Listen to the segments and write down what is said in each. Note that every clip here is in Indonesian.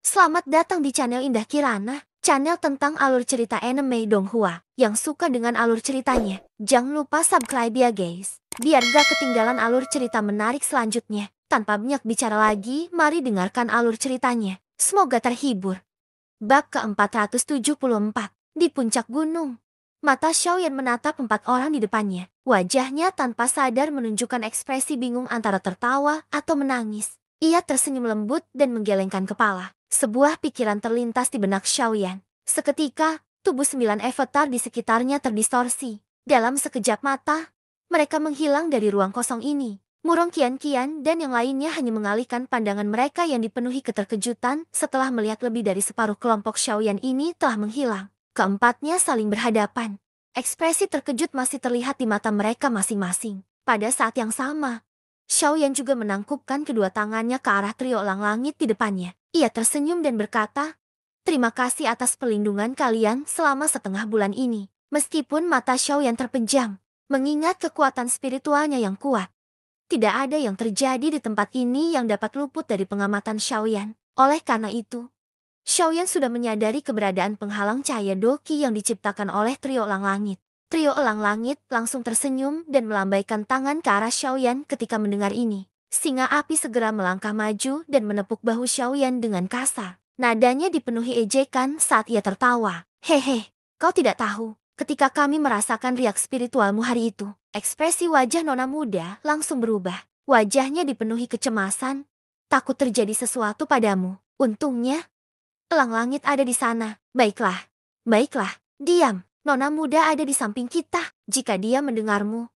Selamat datang di channel Indah Kirana, channel tentang alur cerita anime Donghua. Yang suka dengan alur ceritanya, jangan lupa subscribe ya guys, biar gak ketinggalan alur cerita menarik selanjutnya. Tanpa banyak bicara lagi, mari dengarkan alur ceritanya. Semoga terhibur. Bab ke-474, di puncak gunung. Mata Xiaoyan menatap 4 orang di depannya. Wajahnya tanpa sadar menunjukkan ekspresi bingung antara tertawa atau menangis. Ia tersenyum lembut dan menggelengkan kepala. Sebuah pikiran terlintas di benak Xiaoyan. Seketika, tubuh 9 avatar di sekitarnya terdistorsi. Dalam sekejap mata, mereka menghilang dari ruang kosong ini. Murong Qian-Qian dan yang lainnya hanya mengalihkan pandangan mereka yang dipenuhi keterkejutan setelah melihat lebih dari separuh kelompok Xiaoyan ini telah menghilang. Keempatnya saling berhadapan. Ekspresi terkejut masih terlihat di mata mereka masing-masing. Pada saat yang sama, Xiaoyan juga menangkupkan kedua tangannya ke arah trio elang langit di depannya. Ia tersenyum dan berkata, "Terima kasih atas pelindungan kalian selama setengah bulan ini." Meskipun mata Xiaoyan terpejam, mengingat kekuatan spiritualnya yang kuat, tidak ada yang terjadi di tempat ini yang dapat luput dari pengamatan Xiaoyan. Oleh karena itu, Xiaoyan sudah menyadari keberadaan penghalang cahaya Doqi yang diciptakan oleh trio elang langit. Trio elang langit langsung tersenyum dan melambaikan tangan ke arah Xiaoyan ketika mendengar ini. Singa api segera melangkah maju dan menepuk bahu Xiaoyan dengan kasar. Nadanya dipenuhi ejekan saat ia tertawa. "Hehe, kau tidak tahu. Ketika kami merasakan riak spiritualmu hari itu, ekspresi wajah nona muda langsung berubah. Wajahnya dipenuhi kecemasan, takut terjadi sesuatu padamu. Untungnya, elang langit ada di sana. Baiklah, baiklah, diam. Nona muda ada di samping kita. Jika dia mendengarmu,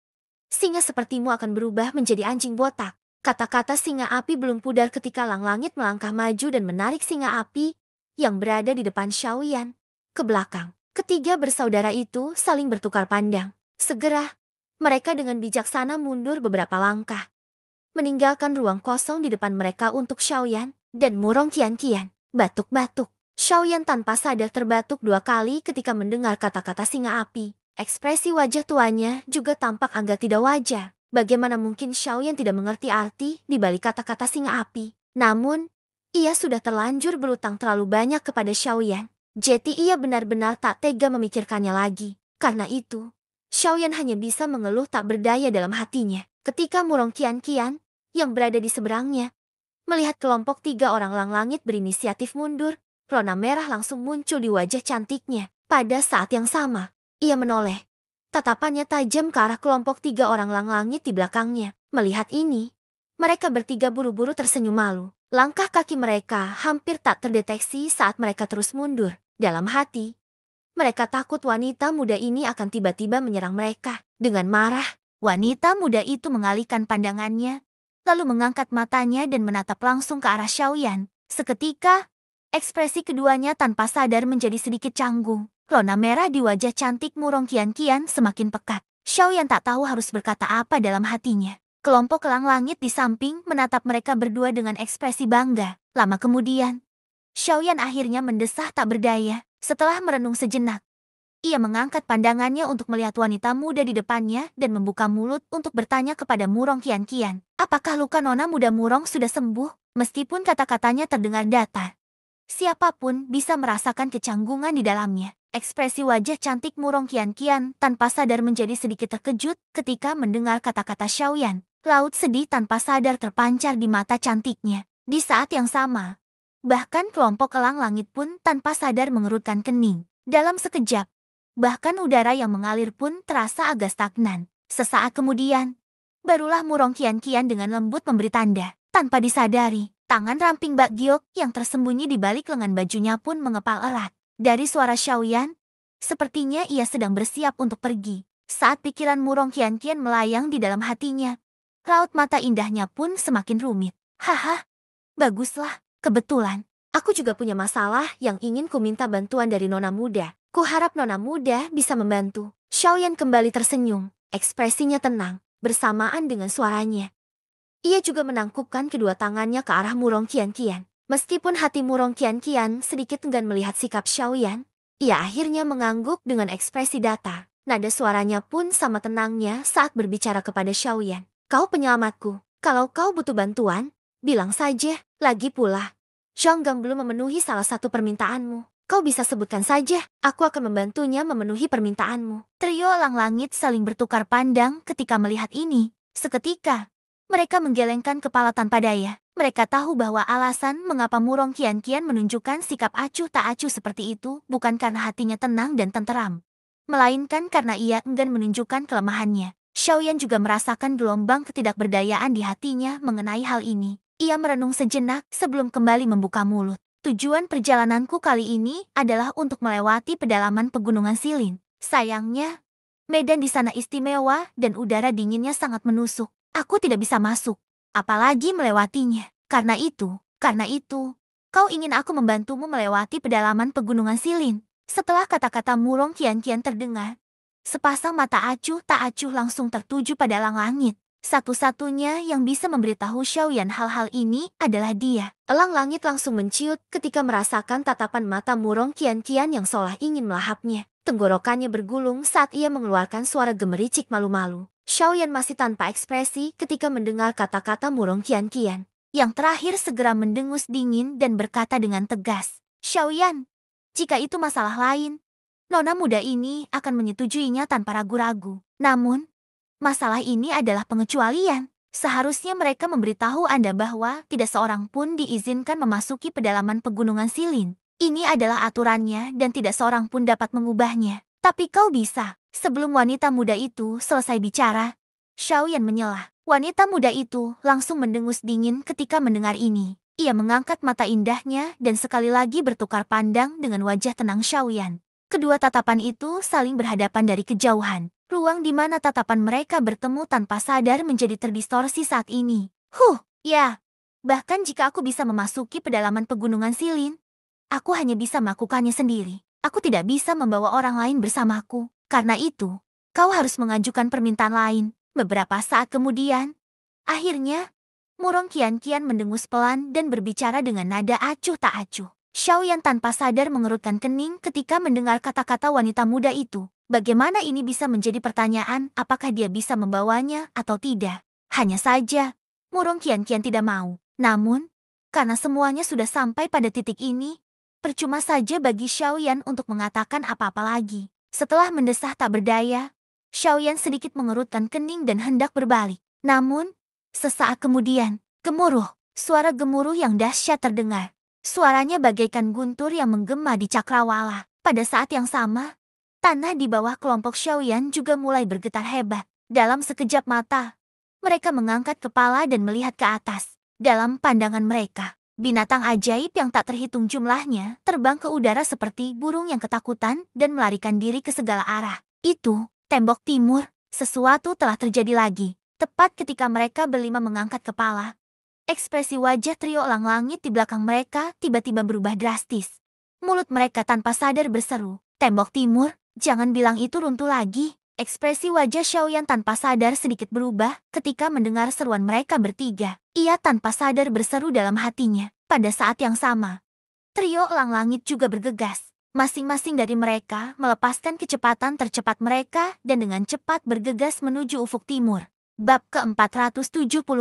singa sepertimu akan berubah menjadi anjing botak." Kata-kata singa api belum pudar ketika elang langit melangkah maju dan menarik singa api yang berada di depan Xiaoyan ke belakang. Ketiga bersaudara itu saling bertukar pandang. Segera, mereka dengan bijaksana mundur beberapa langkah, meninggalkan ruang kosong di depan mereka untuk Xiaoyan dan Murong Qian-Qian. Batuk-batuk. Xiaoyan tanpa sadar terbatuk 2 kali ketika mendengar kata-kata singa api. Ekspresi wajah tuanya juga tampak agak tidak wajar. Bagaimana mungkin Xiaoyan tidak mengerti arti di balik kata-kata singa api? Namun, ia sudah terlanjur berutang terlalu banyak kepada Xiaoyan. Jadi ia benar-benar tak tega memikirkannya lagi. Karena itu, Xiaoyan hanya bisa mengeluh tak berdaya dalam hatinya. Ketika Murong Qian-Qian, yang berada di seberangnya, melihat kelompok 3 orang elang langit berinisiatif mundur, rona merah langsung muncul di wajah cantiknya. Pada saat yang sama, ia menoleh. Tatapannya tajam ke arah kelompok 3 orang elang langit di belakangnya. Melihat ini, mereka bertiga buru-buru tersenyum malu. Langkah kaki mereka hampir tak terdeteksi saat mereka terus mundur. Dalam hati, mereka takut wanita muda ini akan tiba-tiba menyerang mereka. Dengan marah, wanita muda itu mengalihkan pandangannya, lalu mengangkat matanya dan menatap langsung ke arah Xiaoyan. Seketika, ekspresi keduanya tanpa sadar menjadi sedikit canggung. Rona merah di wajah cantik Murong Qian-Qian semakin pekat. Xiaoyan tak tahu harus berkata apa dalam hatinya. Kelompok elang langit di samping menatap mereka berdua dengan ekspresi bangga. Lama kemudian, Xiaoyan akhirnya mendesah tak berdaya. Setelah merenung sejenak, ia mengangkat pandangannya untuk melihat wanita muda di depannya dan membuka mulut untuk bertanya kepada Murong Qian-Qian. Apakah luka nona muda Murong sudah sembuh? Meskipun kata-katanya terdengar datar, siapapun bisa merasakan kecanggungan di dalamnya. Ekspresi wajah cantik Murong Qian-Qian tanpa sadar menjadi sedikit terkejut ketika mendengar kata-kata Xiaoyan. Laut sedih tanpa sadar terpancar di mata cantiknya. Di saat yang sama, bahkan kelompok elang langit pun tanpa sadar mengerutkan kening. Dalam sekejap, bahkan udara yang mengalir pun terasa agak stagnan. Sesaat kemudian, barulah Murong Qian-Qian dengan lembut memberi tanda. Tanpa disadari, tangan ramping Bak Giok yang tersembunyi di balik lengan bajunya pun mengepal erat. Dari suara Xiaoyan, sepertinya ia sedang bersiap untuk pergi. Saat pikiran Murong Qian-Qian melayang di dalam hatinya, raut mata indahnya pun semakin rumit. Haha, baguslah. Kebetulan, aku juga punya masalah yang ingin ku minta bantuan dari nona muda. Kuharap nona muda bisa membantu. Xiaoyan kembali tersenyum, ekspresinya tenang, bersamaan dengan suaranya. Ia juga menangkupkan kedua tangannya ke arah Murong Qian-Qian. Meskipun hati Murong Qian-Qian sedikit enggan melihat sikap Xiaoyan, ia akhirnya mengangguk dengan ekspresi datar. Nada suaranya pun sama tenangnya saat berbicara kepada Xiaoyan. "Kau penyelamatku. Kalau kau butuh bantuan, bilang saja." Lagi pula, Zhonggang belum memenuhi salah satu permintaanmu. Kau bisa sebutkan saja, aku akan membantunya memenuhi permintaanmu. Trio Elang Langit saling bertukar pandang ketika melihat ini. Seketika, mereka menggelengkan kepala tanpa daya. Mereka tahu bahwa alasan mengapa Murong Qian-Qian menunjukkan sikap acuh tak acuh seperti itu bukan karena hatinya tenang dan tenteram, melainkan karena ia enggan menunjukkan kelemahannya. Xiaoyan juga merasakan gelombang ketidakberdayaan di hatinya mengenai hal ini. Ia merenung sejenak sebelum kembali membuka mulut. Tujuan perjalananku kali ini adalah untuk melewati pedalaman pegunungan Silin. Sayangnya, medan di sana istimewa dan udara dinginnya sangat menusuk. Aku tidak bisa masuk, apalagi melewatinya. Karena itu, kau ingin aku membantumu melewati pedalaman pegunungan Silin. Setelah kata-kata Murong Qian-Qian terdengar, sepasang mata acuh tak acuh langsung tertuju pada Elang Langit. Satu-satunya yang bisa memberitahu Xiaoyan hal-hal ini adalah dia. Elang Langit langsung menciut ketika merasakan tatapan mata Murong Qian-Qian yang seolah ingin melahapnya. Tenggorokannya bergulung saat ia mengeluarkan suara gemericik malu-malu. Xiaoyan masih tanpa ekspresi ketika mendengar kata-kata Murong Qian-Qian. Yang terakhir segera mendengus dingin dan berkata dengan tegas, "Xiaoyan, jika itu masalah lain, nona muda ini akan menyetujuinya tanpa ragu-ragu. Namun, masalah ini adalah pengecualian. Seharusnya mereka memberitahu Anda bahwa tidak seorang pun diizinkan memasuki pedalaman pegunungan Silin. Ini adalah aturannya dan tidak seorang pun dapat mengubahnya. Tapi kau bisa." Sebelum wanita muda itu selesai bicara, Xiaoyan menyela. Wanita muda itu langsung mendengus dingin ketika mendengar ini. Ia mengangkat mata indahnya dan sekali lagi bertukar pandang dengan wajah tenang Xiaoyan. Kedua tatapan itu saling berhadapan dari kejauhan. Ruang di mana tatapan mereka bertemu tanpa sadar menjadi terdistorsi saat ini. Ya. Bahkan jika aku bisa memasuki pedalaman pegunungan Silin, aku hanya bisa melakukannya sendiri. Aku tidak bisa membawa orang lain bersamaku. Karena itu, kau harus mengajukan permintaan lain. Beberapa saat kemudian, akhirnya, Murong Qian-Qian mendengus pelan dan berbicara dengan nada acuh tak acuh. Xiaoyan tanpa sadar mengerutkan kening ketika mendengar kata-kata wanita muda itu. Bagaimana ini bisa menjadi pertanyaan apakah dia bisa membawanya atau tidak? Hanya saja, Murong Qian-Qian tidak mau. Namun, karena semuanya sudah sampai pada titik ini, percuma saja bagi Xiaoyan untuk mengatakan apa-apa lagi. Setelah mendesah tak berdaya, Xiaoyan sedikit mengerutkan kening dan hendak berbalik. Namun, sesaat kemudian, gemuruh. Suara gemuruh yang dahsyat terdengar. Suaranya bagaikan guntur yang menggema di cakrawala. Pada saat yang sama, tanah di bawah kelompok Xiaoyan juga mulai bergetar hebat. Dalam sekejap mata, mereka mengangkat kepala dan melihat ke atas. Dalam pandangan mereka, binatang ajaib yang tak terhitung jumlahnya terbang ke udara seperti burung yang ketakutan dan melarikan diri ke segala arah. Itu, tembok timur, sesuatu telah terjadi lagi. Tepat ketika mereka berlima mengangkat kepala, ekspresi wajah trio Elang Langit di belakang mereka tiba-tiba berubah drastis. Mulut mereka tanpa sadar berseru, "Tembok timur, jangan bilang itu runtuh lagi." Ekspresi wajah Xiaoyan tanpa sadar sedikit berubah ketika mendengar seruan mereka bertiga. Ia tanpa sadar berseru dalam hatinya. Pada saat yang sama, trio Elang Langit juga bergegas. Masing-masing dari mereka melepaskan kecepatan tercepat mereka dan dengan cepat bergegas menuju ufuk timur. Bab ke-475.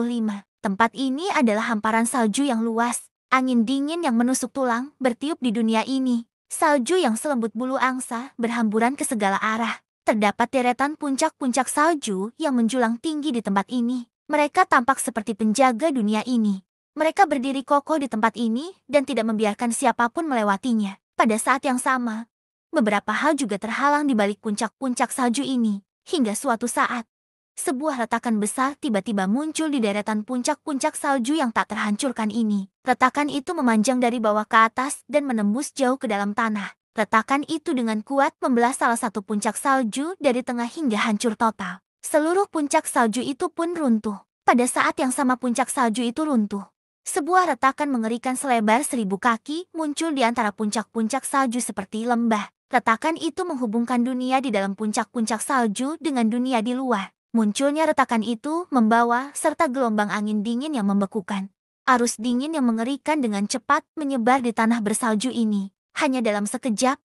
Tempat ini adalah hamparan salju yang luas. Angin dingin yang menusuk tulang bertiup di dunia ini. Salju yang selembut bulu angsa berhamburan ke segala arah. Terdapat deretan puncak-puncak salju yang menjulang tinggi di tempat ini. Mereka tampak seperti penjaga dunia ini. Mereka berdiri kokoh di tempat ini dan tidak membiarkan siapapun melewatinya. Pada saat yang sama, beberapa hal juga terhalang di balik puncak-puncak salju ini. Hingga suatu saat, sebuah retakan besar tiba-tiba muncul di deretan puncak-puncak salju yang tak terhancurkan ini. Retakan itu memanjang dari bawah ke atas dan menembus jauh ke dalam tanah. Retakan itu dengan kuat membelah salah satu puncak salju dari tengah hingga hancur total. Seluruh puncak salju itu pun runtuh. Pada saat yang sama puncak salju itu runtuh, sebuah retakan mengerikan selebar 1000 kaki muncul di antara puncak-puncak salju seperti lembah. Retakan itu menghubungkan dunia di dalam puncak-puncak salju dengan dunia di luar. Munculnya retakan itu membawa serta gelombang angin dingin yang membekukan. Arus dingin yang mengerikan dengan cepat menyebar di tanah bersalju ini. Hanya dalam sekejap,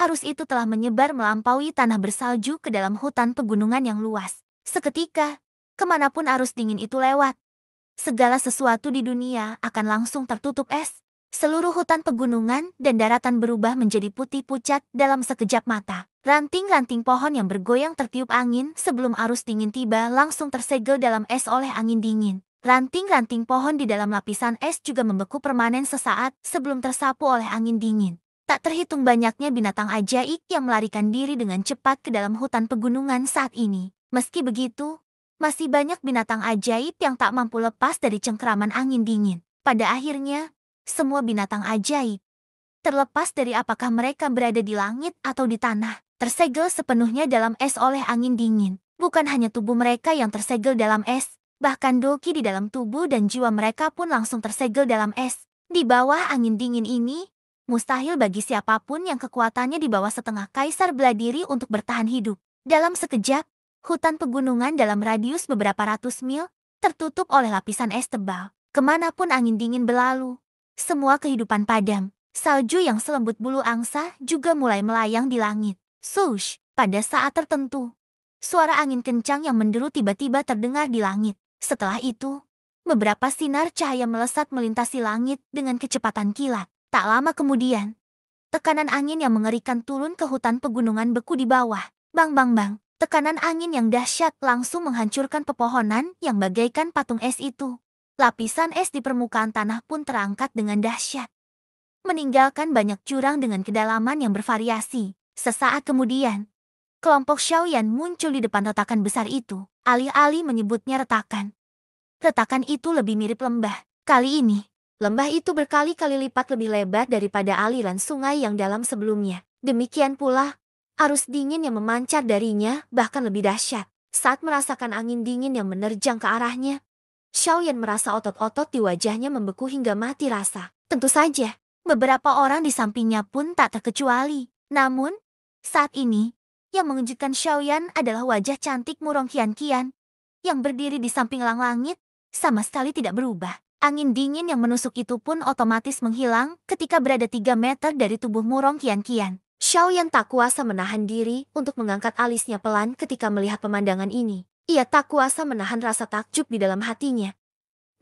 arus itu telah menyebar melampaui tanah bersalju ke dalam hutan pegunungan yang luas. Seketika, kemanapun arus dingin itu lewat, segala sesuatu di dunia akan langsung tertutup es. Seluruh hutan pegunungan dan daratan berubah menjadi putih pucat dalam sekejap mata. Ranting-ranting pohon yang bergoyang tertiup angin sebelum arus dingin tiba langsung tersegel dalam es oleh angin dingin. Ranting-ranting pohon di dalam lapisan es juga membeku permanen sesaat sebelum tersapu oleh angin dingin. Tak terhitung banyaknya binatang ajaib yang melarikan diri dengan cepat ke dalam hutan pegunungan saat ini. Meski begitu, masih banyak binatang ajaib yang tak mampu lepas dari cengkeraman angin dingin. Pada akhirnya, semua binatang ajaib, terlepas dari apakah mereka berada di langit atau di tanah, tersegel sepenuhnya dalam es oleh angin dingin. Bukan hanya tubuh mereka yang tersegel dalam es, bahkan Doki di dalam tubuh dan jiwa mereka pun langsung tersegel dalam es. Di bawah angin dingin ini, mustahil bagi siapapun yang kekuatannya di bawah setengah kaisar bela diri untuk bertahan hidup. Dalam sekejap, hutan pegunungan dalam radius beberapa ratus mil tertutup oleh lapisan es tebal. Kemanapun angin dingin berlalu, semua kehidupan padam. Salju yang selembut bulu angsa juga mulai melayang di langit. Sush, pada saat tertentu, suara angin kencang yang menderu tiba-tiba terdengar di langit. Setelah itu, beberapa sinar cahaya melesat melintasi langit dengan kecepatan kilat. Tak lama kemudian, tekanan angin yang mengerikan turun ke hutan pegunungan beku di bawah. Bang bang bang, tekanan angin yang dahsyat langsung menghancurkan pepohonan yang bagaikan patung es itu. Lapisan es di permukaan tanah pun terangkat dengan dahsyat, meninggalkan banyak jurang dengan kedalaman yang bervariasi. Sesaat kemudian, kelompok Xiaoyan muncul di depan retakan besar itu. Alih-alih menyebutnya retakan, retakan itu lebih mirip lembah. Kali ini, Lembah itu berkali-kali lipat lebih lebar daripada aliran sungai yang dalam sebelumnya. Demikian pula, arus dingin yang memancar darinya bahkan lebih dahsyat. Saat merasakan angin dingin yang menerjang ke arahnya, Xiaoyan merasa otot-otot di wajahnya membeku hingga mati rasa. Tentu saja, beberapa orang di sampingnya pun tak terkecuali. Namun, saat ini, yang mengejutkan Xiaoyan adalah wajah cantik Murong Qian-Qian yang berdiri di samping langit, sama sekali tidak berubah. Angin dingin yang menusuk itu pun otomatis menghilang ketika berada 3 meter dari tubuh Murong Qian-Qian. Xiaoyan tak kuasa menahan diri untuk mengangkat alisnya pelan ketika melihat pemandangan ini. Ia tak kuasa menahan rasa takjub di dalam hatinya.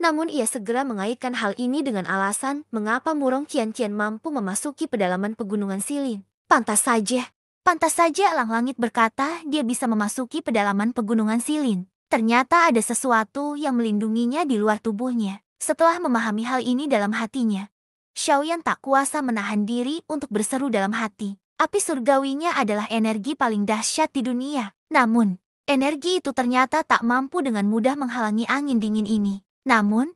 Namun ia segera mengaitkan hal ini dengan alasan mengapa Murong Qian-Qian mampu memasuki pedalaman pegunungan Silin. Pantas saja Elang Langit berkata dia bisa memasuki pedalaman pegunungan Silin. Ternyata ada sesuatu yang melindunginya di luar tubuhnya. Setelah memahami hal ini dalam hatinya, Xiaoyan tak kuasa menahan diri untuk berseru dalam hati. Api surgawinya adalah energi paling dahsyat di dunia. Namun, energi itu ternyata tak mampu dengan mudah menghalangi angin dingin ini. Namun,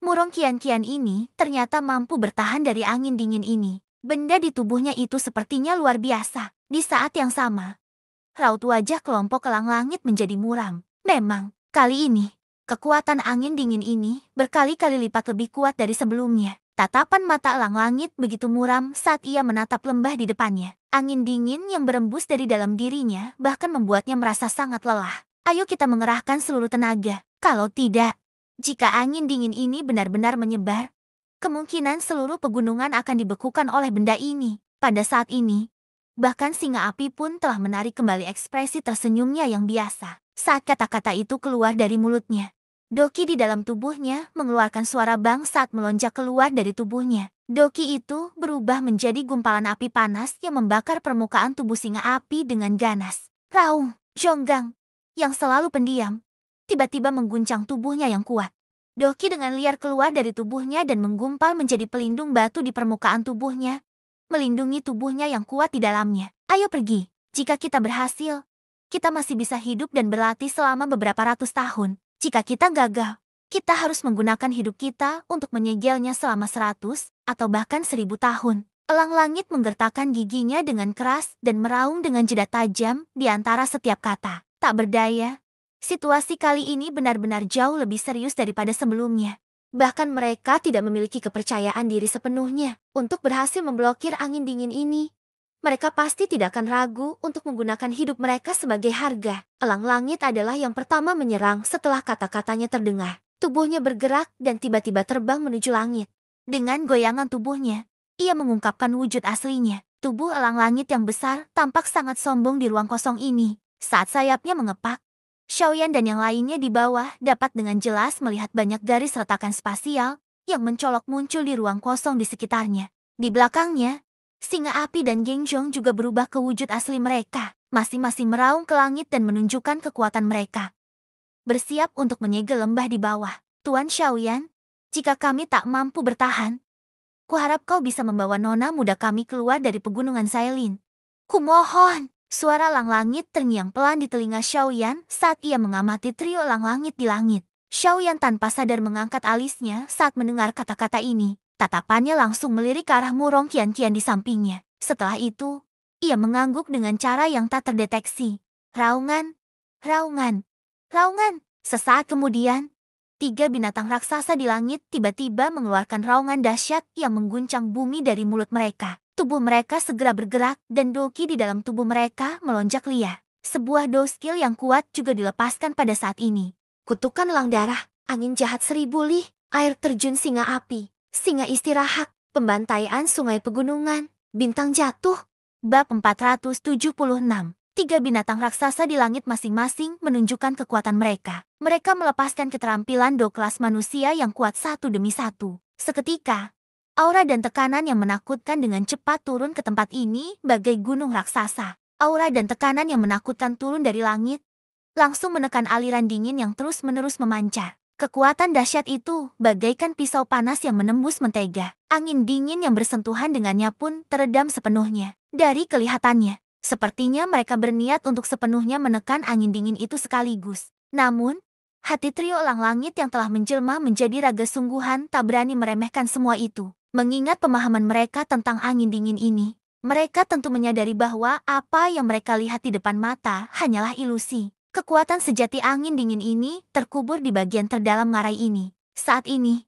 Murong Qian-Qian ini ternyata mampu bertahan dari angin dingin ini. Benda di tubuhnya itu sepertinya luar biasa. Di saat yang sama, raut wajah kelompok elang langit menjadi muram. Memang, kali ini, kekuatan angin dingin ini berkali-kali lipat lebih kuat dari sebelumnya. Tatapan mata elang langit begitu muram saat ia menatap lembah di depannya. Angin dingin yang berembus dari dalam dirinya bahkan membuatnya merasa sangat lelah. Ayo kita mengerahkan seluruh tenaga. Kalau tidak, jika angin dingin ini benar-benar menyebar, kemungkinan seluruh pegunungan akan dibekukan oleh benda ini. Pada saat ini, bahkan singa api pun telah menarik kembali ekspresi tersenyumnya yang biasa. Saat kata-kata itu keluar dari mulutnya, Doki di dalam tubuhnya mengeluarkan suara bang saat melonjak keluar dari tubuhnya. Doki itu berubah menjadi gumpalan api panas yang membakar permukaan tubuh singa api dengan ganas. Raung, Zhonggang, yang selalu pendiam, tiba-tiba mengguncang tubuhnya yang kuat. Doki dengan liar keluar dari tubuhnya dan menggumpal menjadi pelindung batu di permukaan tubuhnya, melindungi tubuhnya yang kuat di dalamnya. Ayo pergi, jika kita berhasil, kita masih bisa hidup dan berlatih selama beberapa ratus tahun. Jika kita gagal, kita harus menggunakan hidup kita untuk menyegelnya selama 100 atau bahkan 1000 tahun. Elang langit menggertakkan giginya dengan keras dan meraung dengan jeda tajam di antara setiap kata. Tak berdaya, situasi kali ini benar-benar jauh lebih serius daripada sebelumnya. Bahkan mereka tidak memiliki kepercayaan diri sepenuhnya untuk berhasil memblokir angin dingin ini. Mereka pasti tidak akan ragu untuk menggunakan hidup mereka sebagai harga. Elang langit adalah yang pertama menyerang setelah kata-katanya terdengar. Tubuhnya bergerak dan tiba-tiba terbang menuju langit. Dengan goyangan tubuhnya, ia mengungkapkan wujud aslinya. Tubuh elang langit yang besar tampak sangat sombong di ruang kosong ini. Saat sayapnya mengepak, Xiaoyan dan yang lainnya di bawah dapat dengan jelas melihat banyak garis retakan spasial yang mencolok muncul di ruang kosong di sekitarnya. Di belakangnya, singa api dan Gengjong juga berubah ke wujud asli mereka, masing-masing meraung ke langit dan menunjukkan kekuatan mereka. Bersiap untuk menyegel lembah di bawah. Tuan Xiaoyan, jika kami tak mampu bertahan, kuharap kau bisa membawa nona muda kami keluar dari pegunungan Sailin. Kumohon. Suara elang langit terngiang pelan di telinga Xiaoyan saat ia mengamati trio elang langit di langit. Xiaoyan tanpa sadar mengangkat alisnya saat mendengar kata-kata ini. Tatapannya langsung melirik ke arah Murong Qian-Qian di sampingnya. Setelah itu, ia mengangguk dengan cara yang tak terdeteksi. Raungan, raungan, raungan. Sesaat kemudian, 3 binatang raksasa di langit tiba-tiba mengeluarkan raungan dahsyat yang mengguncang bumi dari mulut mereka. Tubuh mereka segera bergerak dan doki di dalam tubuh mereka melonjak liar. Sebuah skill yang kuat juga dilepaskan pada saat ini. Kutukan elang darah, angin jahat 1000 lih, air terjun singa api, singa istirahat, pembantaian sungai pegunungan, bintang jatuh. Bab 476. 3 binatang raksasa di langit masing-masing menunjukkan kekuatan mereka. Mereka melepaskan keterampilan kelas manusia yang kuat satu demi satu. Seketika, aura dan tekanan yang menakutkan dengan cepat turun ke tempat ini bagai gunung raksasa. Aura dan tekanan yang menakutkan turun dari langit, langsung menekan aliran dingin yang terus-menerus memancar. Kekuatan dahsyat itu bagaikan pisau panas yang menembus mentega. Angin dingin yang bersentuhan dengannya pun teredam sepenuhnya. Dari kelihatannya, sepertinya mereka berniat untuk sepenuhnya menekan angin dingin itu sekaligus. Namun, hati trio elang langit yang telah menjelma menjadi raga sungguhan tak berani meremehkan semua itu. Mengingat pemahaman mereka tentang angin dingin ini, mereka tentu menyadari bahwa apa yang mereka lihat di depan mata hanyalah ilusi. Kekuatan sejati angin dingin ini terkubur di bagian terdalam ngarai ini. Saat ini,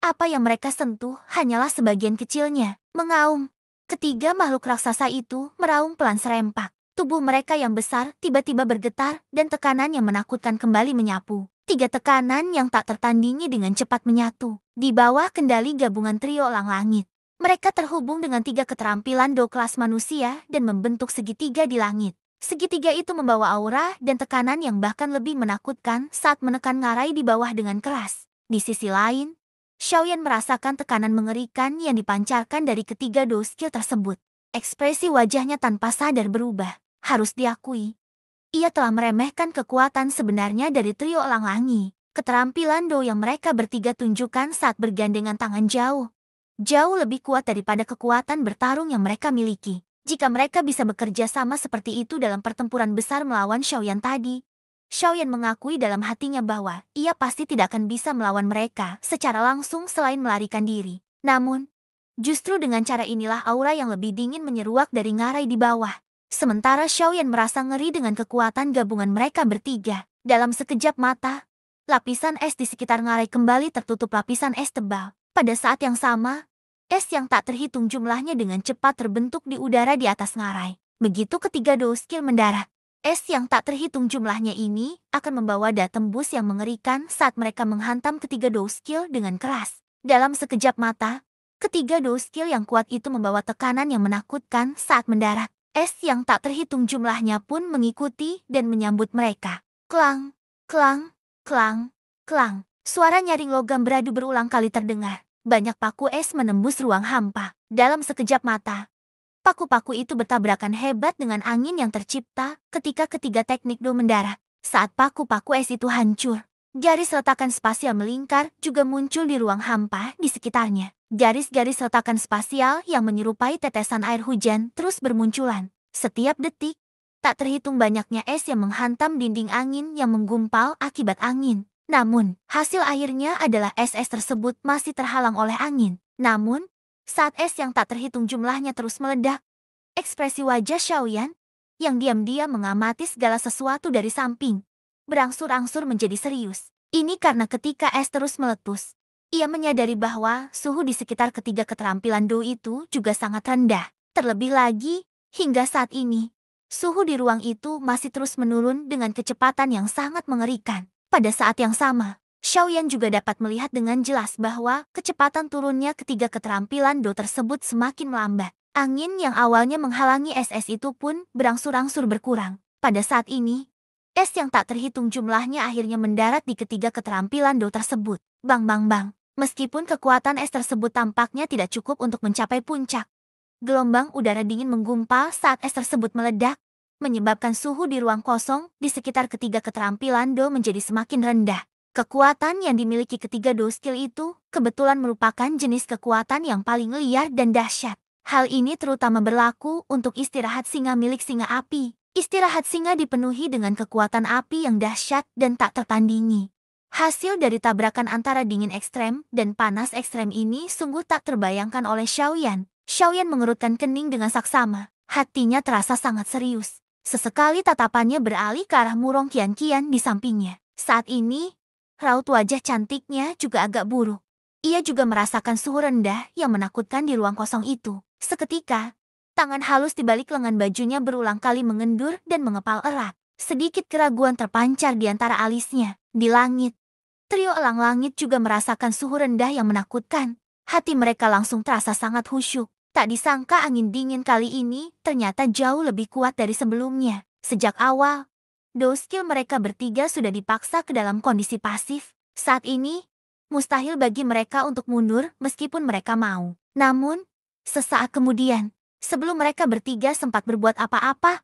apa yang mereka sentuh hanyalah sebagian kecilnya. Mengaum. Ketiga makhluk raksasa itu meraung pelan serempak. Tubuh mereka yang besar tiba-tiba bergetar dan tekanan yang menakutkan kembali menyapu. 3 tekanan yang tak tertandingi dengan cepat menyatu. Di bawah kendali gabungan trio elang langit, mereka terhubung dengan 3 keterampilan kelas manusia dan membentuk segitiga di langit. Segitiga itu membawa aura dan tekanan yang bahkan lebih menakutkan saat menekan ngarai di bawah dengan keras. Di sisi lain, Xiaoyan merasakan tekanan mengerikan yang dipancarkan dari ketiga skill tersebut. Ekspresi wajahnya tanpa sadar berubah. Harus diakui, ia telah meremehkan kekuatan sebenarnya dari trio elang langit. Keterampilan yang mereka bertiga tunjukkan saat bergandengan tangan jauh lebih kuat daripada kekuatan bertarung yang mereka miliki. Jika mereka bisa bekerja sama seperti itu dalam pertempuran besar melawan Xiaoyan tadi, Xiaoyan mengakui dalam hatinya bahwa ia pasti tidak akan bisa melawan mereka secara langsung selain melarikan diri. Namun, justru dengan cara inilah aura yang lebih dingin menyeruak dari ngarai di bawah. Sementara Xiaoyan merasa ngeri dengan kekuatan gabungan mereka bertiga. Dalam sekejap mata, lapisan es di sekitar ngarai kembali tertutup lapisan es tebal. Pada saat yang sama, es yang tak terhitung jumlahnya dengan cepat terbentuk di udara di atas ngarai. Begitu ketiga skill mendarat, es yang tak terhitung jumlahnya ini akan membawa tembus yang mengerikan saat mereka menghantam ketiga skill dengan keras. Dalam sekejap mata, ketiga skill yang kuat itu membawa tekanan yang menakutkan saat mendarat. Es yang tak terhitung jumlahnya pun mengikuti dan menyambut mereka. Klang, klang, klang, klang. Suara nyaring logam beradu berulang kali terdengar. Banyak paku es menembus ruang hampa. Dalam sekejap mata, paku-paku itu bertabrakan hebat dengan angin yang tercipta ketika ketiga teknik mendarat. Saat paku-paku es itu hancur, garis retakan spasial melingkar juga muncul di ruang hampa di sekitarnya. Garis-garis retakan spasial yang menyerupai tetesan air hujan terus bermunculan. Setiap detik, tak terhitung banyaknya es yang menghantam dinding angin yang menggumpal akibat angin. Namun, hasil akhirnya adalah es-es tersebut masih terhalang oleh angin. Namun, saat es yang tak terhitung jumlahnya terus meledak, ekspresi wajah Xiaoyan, yang diam-diam mengamati segala sesuatu dari samping, berangsur-angsur menjadi serius. Ini karena ketika es terus meletus, ia menyadari bahwa suhu di sekitar ketiga keterampilan itu juga sangat rendah. Terlebih lagi, hingga saat ini, suhu di ruang itu masih terus menurun dengan kecepatan yang sangat mengerikan. Pada saat yang sama, Xiaoyan juga dapat melihat dengan jelas bahwa kecepatan turunnya ketiga keterampilan tersebut semakin melambat. Angin yang awalnya menghalangi es-es itu pun berangsur-angsur berkurang. Pada saat ini, es yang tak terhitung jumlahnya akhirnya mendarat di ketiga keterampilan tersebut. Bang bang bang. Meskipun kekuatan es tersebut tampaknya tidak cukup untuk mencapai puncak, gelombang udara dingin menggumpal saat es tersebut meledak, menyebabkan suhu di ruang kosong di sekitar ketiga keterampilan Do menjadi semakin rendah. Kekuatan yang dimiliki ketiga Do skill itu kebetulan merupakan jenis kekuatan yang paling liar dan dahsyat. Hal ini terutama berlaku untuk istirahat singa milik singa api. Istirahat singa dipenuhi dengan kekuatan api yang dahsyat dan tak tertandingi. Hasil dari tabrakan antara dingin ekstrem dan panas ekstrem ini sungguh tak terbayangkan oleh Xiaoyan. Xiaoyan mengerutkan kening dengan saksama. Hatinya terasa sangat serius. Sesekali tatapannya beralih ke arah Murong Qian-Qian di sampingnya. Saat ini, raut wajah cantiknya juga agak buruk. Ia juga merasakan suhu rendah yang menakutkan di ruang kosong itu. Seketika, tangan halus di balik lengan bajunya berulang kali mengendur dan mengepal erat. Sedikit keraguan terpancar di antara alisnya. Di langit, trio elang langit juga merasakan suhu rendah yang menakutkan. Hati mereka langsung terasa sangat khusyuk. Tak disangka angin dingin kali ini ternyata jauh lebih kuat dari sebelumnya. Sejak awal, Do skill mereka bertiga sudah dipaksa ke dalam kondisi pasif. Saat ini, mustahil bagi mereka untuk mundur meskipun mereka mau. Namun, sesaat kemudian, sebelum mereka bertiga sempat berbuat apa-apa,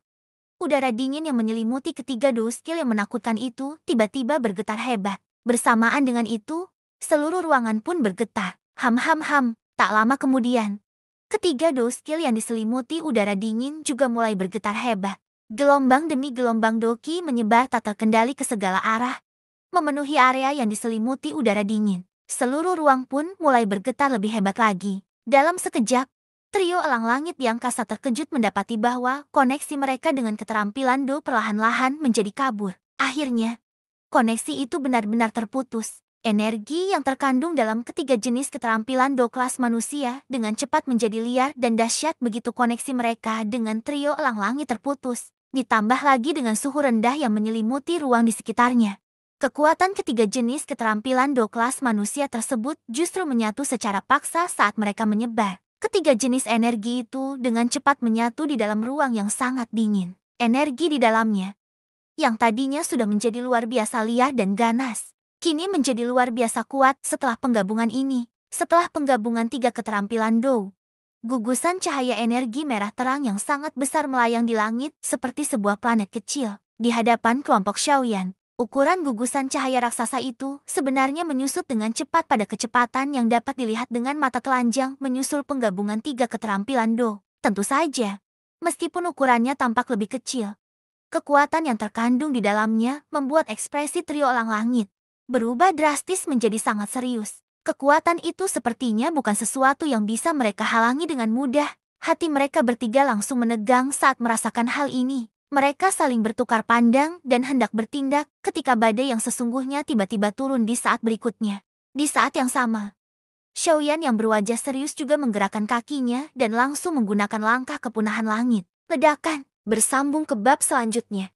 udara dingin yang menyelimuti ketiga Do skill yang menakutkan itu tiba-tiba bergetar hebat. Bersamaan dengan itu, seluruh ruangan pun bergetar. Ham, tak lama kemudian, ketiga Do skill yang diselimuti udara dingin juga mulai bergetar hebat. Gelombang demi gelombang doki menyebar tak terkendali ke segala arah, memenuhi area yang diselimuti udara dingin. Seluruh ruang pun mulai bergetar lebih hebat lagi. Dalam sekejap, trio elang langit di angkasa terkejut mendapati bahwa koneksi mereka dengan keterampilan Do perlahan-lahan menjadi kabur. Akhirnya, koneksi itu benar-benar terputus. Energi yang terkandung dalam ketiga jenis keterampilan Do kelas manusia dengan cepat menjadi liar dan dahsyat begitu koneksi mereka dengan trio elang langit terputus. Ditambah lagi dengan suhu rendah yang menyelimuti ruang di sekitarnya. Kekuatan ketiga jenis keterampilan Do kelas manusia tersebut justru menyatu secara paksa saat mereka menyebar. Ketiga jenis energi itu dengan cepat menyatu di dalam ruang yang sangat dingin. Energi di dalamnya, yang tadinya sudah menjadi luar biasa liar dan ganas, kini menjadi luar biasa kuat setelah penggabungan ini. Setelah penggabungan tiga keterampilan Do, gugusan cahaya energi merah terang yang sangat besar melayang di langit seperti sebuah planet kecil. Di hadapan kelompok Xiaoyan, ukuran gugusan cahaya raksasa itu sebenarnya menyusut dengan cepat pada kecepatan yang dapat dilihat dengan mata telanjang menyusul penggabungan tiga keterampilan Do. Tentu saja, meskipun ukurannya tampak lebih kecil, kekuatan yang terkandung di dalamnya membuat ekspresi trio elang langit berubah drastis menjadi sangat serius. Kekuatan itu sepertinya bukan sesuatu yang bisa mereka halangi dengan mudah. Hati mereka bertiga langsung menegang saat merasakan hal ini. Mereka saling bertukar pandang dan hendak bertindak ketika badai yang sesungguhnya tiba-tiba turun di saat berikutnya. Di saat yang sama, Xiaoyan yang berwajah serius juga menggerakkan kakinya dan langsung menggunakan langkah kepunahan langit. Ledakan bersambung ke bab selanjutnya.